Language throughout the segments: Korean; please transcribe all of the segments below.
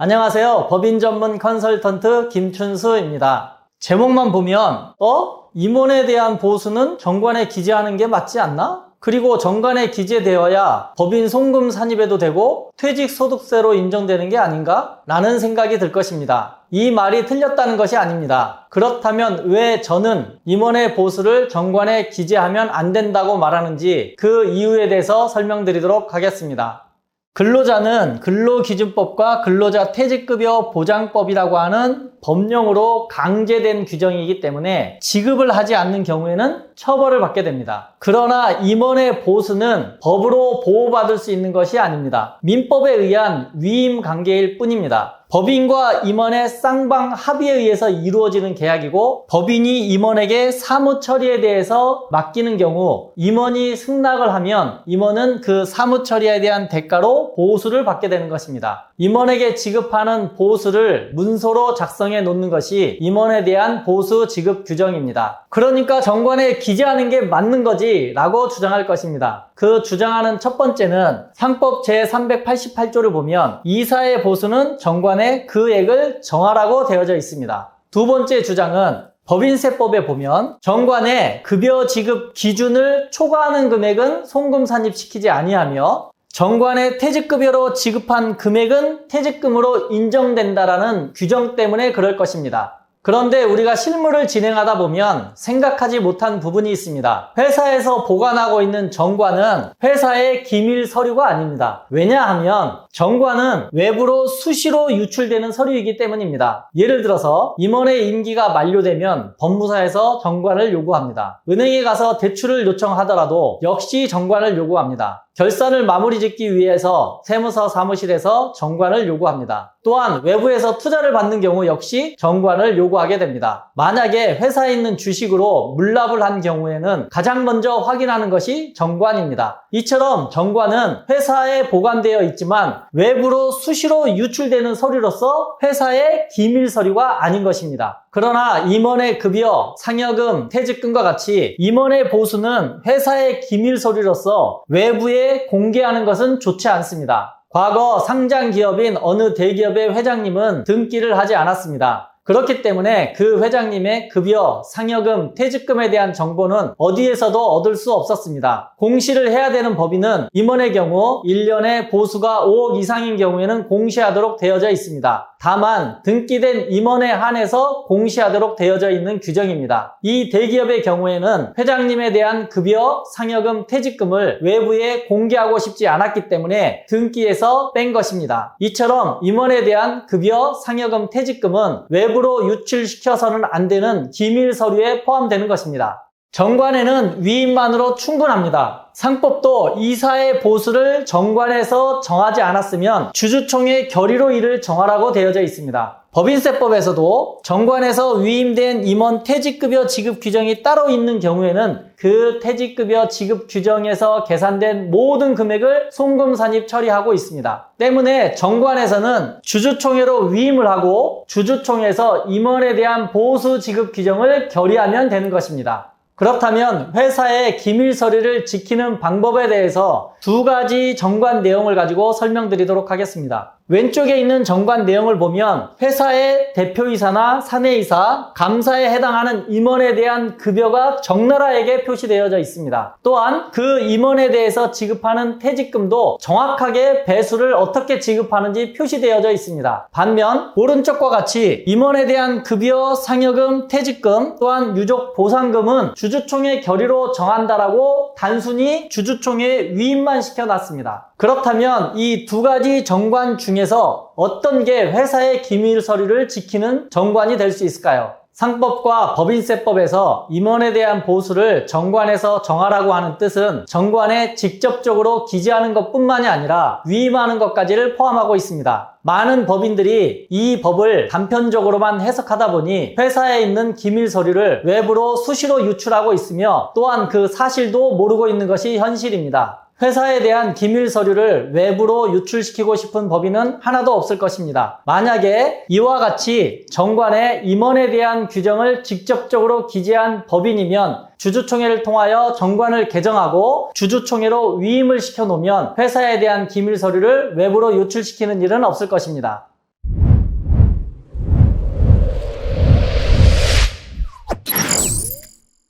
안녕하세요. 법인 전문 컨설턴트 김춘수입니다. 제목만 보면 임원에 대한 보수는 정관에 기재하는 게 맞지 않나? 그리고 정관에 기재되어야 법인 송금 산입에도 되고 퇴직소득세로 인정되는 게 아닌가? 라는 생각이 들 것입니다. 이 말이 틀렸다는 것이 아닙니다. 그렇다면 왜 저는 임원의 보수를 정관에 기재하면 안 된다고 말하는지 그 이유에 대해서 설명드리도록 하겠습니다. 근로자는 근로기준법과 근로자 퇴직급여 보장법이라고 하는 법령으로 강제된 규정이기 때문에 지급을 하지 않는 경우에는 처벌을 받게 됩니다. 그러나 임원의 보수는 법으로 보호받을 수 있는 것이 아닙니다. 민법에 의한 위임 관계일 뿐입니다. 법인과 임원의 쌍방 합의에 의해서 이루어지는 계약이고 법인이 임원에게 사무 처리에 대해서 맡기는 경우 임원이 승낙을 하면 임원은 그 사무 처리에 대한 대가로 보수를 받게 되는 것입니다. 임원에게 지급하는 보수를 문서로 작성해 놓는 것이 임원에 대한 보수 지급 규정입니다. 그러니까 정관에 기재하는 게 맞는 거지 라고 주장할 것입니다. 그 주장하는 첫 번째는 상법 제388조를 보면 이사의 보수는 정관에 금액을 정하라고 되어져 있습니다. 두 번째 주장은 법인세법에 보면 정관에 급여 지급 기준을 초과하는 금액은 송금 산입시키지 아니하며 정관의 퇴직급여로 지급한 금액은 퇴직금으로 인정된다라는 규정 때문에 그럴 것입니다. 그런데 우리가 실무를 진행하다 보면 생각하지 못한 부분이 있습니다. 회사에서 보관하고 있는 정관은 회사의 기밀 서류가 아닙니다. 왜냐하면 정관은 외부로 수시로 유출되는 서류이기 때문입니다. 예를 들어서 임원의 임기가 만료되면 법무사에서 정관을 요구합니다. 은행에 가서 대출을 요청하더라도 역시 정관을 요구합니다. 결산을 마무리 짓기 위해서 세무서 사무실에서 정관을 요구합니다. 또한 외부에서 투자를 받는 경우 역시 정관을 요구하게 됩니다. 만약에 회사에 있는 주식으로 물납을 한 경우에는 가장 먼저 확인하는 것이 정관입니다. 이처럼 정관은 회사에 보관되어 있지만 외부로 수시로 유출되는 서류로서 회사의 기밀 서류가 아닌 것입니다. 그러나 임원의 급여, 상여금, 퇴직금과 같이 임원의 보수는 회사의 기밀 서류로서 외부에 공개하는 것은 좋지 않습니다. 과거 상장 기업인 어느 대기업의 회장님은 등기를 하지 않았습니다. 그렇기 때문에 그 회장님의 급여, 상여금, 퇴직금에 대한 정보는 어디에서도 얻을 수 없었습니다. 공시를 해야 되는 법인은 임원의 경우 1년에 보수가 5억 이상인 경우에는 공시하도록 되어져 있습니다. 다만 등기된 임원에 한해서 공시하도록 되어져 있는 규정입니다. 이 대기업의 경우에는 회장님에 대한 급여, 상여금, 퇴직금을 외부에 공개하고 싶지 않았기 때문에 등기에서 뺀 것입니다. 이처럼 임원에 대한 급여, 상여금, 퇴직금은 외부로 유출시켜서는 안 되는 기밀 서류에 포함되는 것입니다. 정관에는 위임만으로 충분합니다. 상법도 이사의 보수를 정관에서 정하지 않았으면 주주총회 결의로 이를 정하라고 되어져 있습니다. 법인세법에서도 정관에서 위임된 임원 퇴직급여 지급 규정이 따로 있는 경우에는 그 퇴직급여 지급 규정에서 계산된 모든 금액을 송금 산입 처리하고 있습니다. 때문에 정관에서는 주주총회로 위임을 하고 주주총회에서 임원에 대한 보수 지급 규정을 결의하면 되는 것입니다. 그렇다면 회사의 기밀 서류를 지키는 방법에 대해서 두 가지 정관 내용을 가지고 설명드리도록 하겠습니다. 왼쪽에 있는 정관 내용을 보면 회사의 대표이사나 사내이사, 감사에 해당하는 임원에 대한 급여가 적나라하게 표시되어져 있습니다. 또한 그 임원에 대해서 지급하는 퇴직금도 정확하게 배수를 어떻게 지급하는지 표시되어져 있습니다. 반면 오른쪽과 같이 임원에 대한 급여, 상여금, 퇴직금, 또한 유족 보상금은 주주총회 결의로 정한다라고 단순히 주주총회 위임만 시켜놨습니다. 그렇다면 이 두 가지 정관 중에서 어떤 게 회사의 기밀 서류를 지키는 정관이 될 수 있을까요? 상법과 법인세법에서 임원에 대한 보수를 정관에서 정하라고 하는 뜻은 정관에 직접적으로 기재하는 것뿐만이 아니라 위임하는 것까지를 포함하고 있습니다. 많은 법인들이 이 법을 단편적으로만 해석하다 보니 회사에 있는 기밀 서류를 외부로 수시로 유출하고 있으며 또한 그 사실도 모르고 있는 것이 현실입니다. 회사에 대한 기밀 서류를 외부로 유출시키고 싶은 법인은 하나도 없을 것입니다. 만약에 이와 같이 정관에 임원에 대한 규정을 직접적으로 기재한 법인이면 주주총회를 통하여 정관을 개정하고 주주총회로 위임을 시켜놓으면 회사에 대한 기밀 서류를 외부로 유출시키는 일은 없을 것입니다.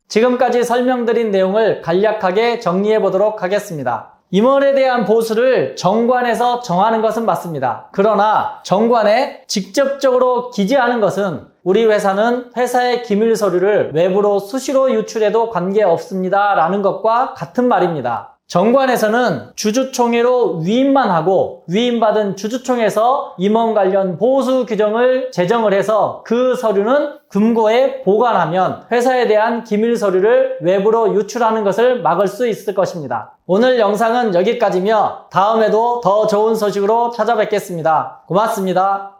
지금까지 설명드린 내용을 간략하게 정리해 보도록 하겠습니다. 임원에 대한 보수를 정관에서 정하는 것은 맞습니다. 그러나 정관에 직접적으로 기재하는 것은 우리 회사는 회사의 기밀 서류를 외부로 수시로 유출해도 관계없습니다 라는 것과 같은 말입니다. 정관에서는 주주총회로 위임만 하고 위임받은 주주총회에서 임원 관련 보수 규정을 제정을 해서 그 서류는 금고에 보관하면 회사에 대한 기밀 서류를 외부로 유출하는 것을 막을 수 있을 것입니다. 오늘 영상은 여기까지며 다음에도 더 좋은 소식으로 찾아뵙겠습니다. 고맙습니다.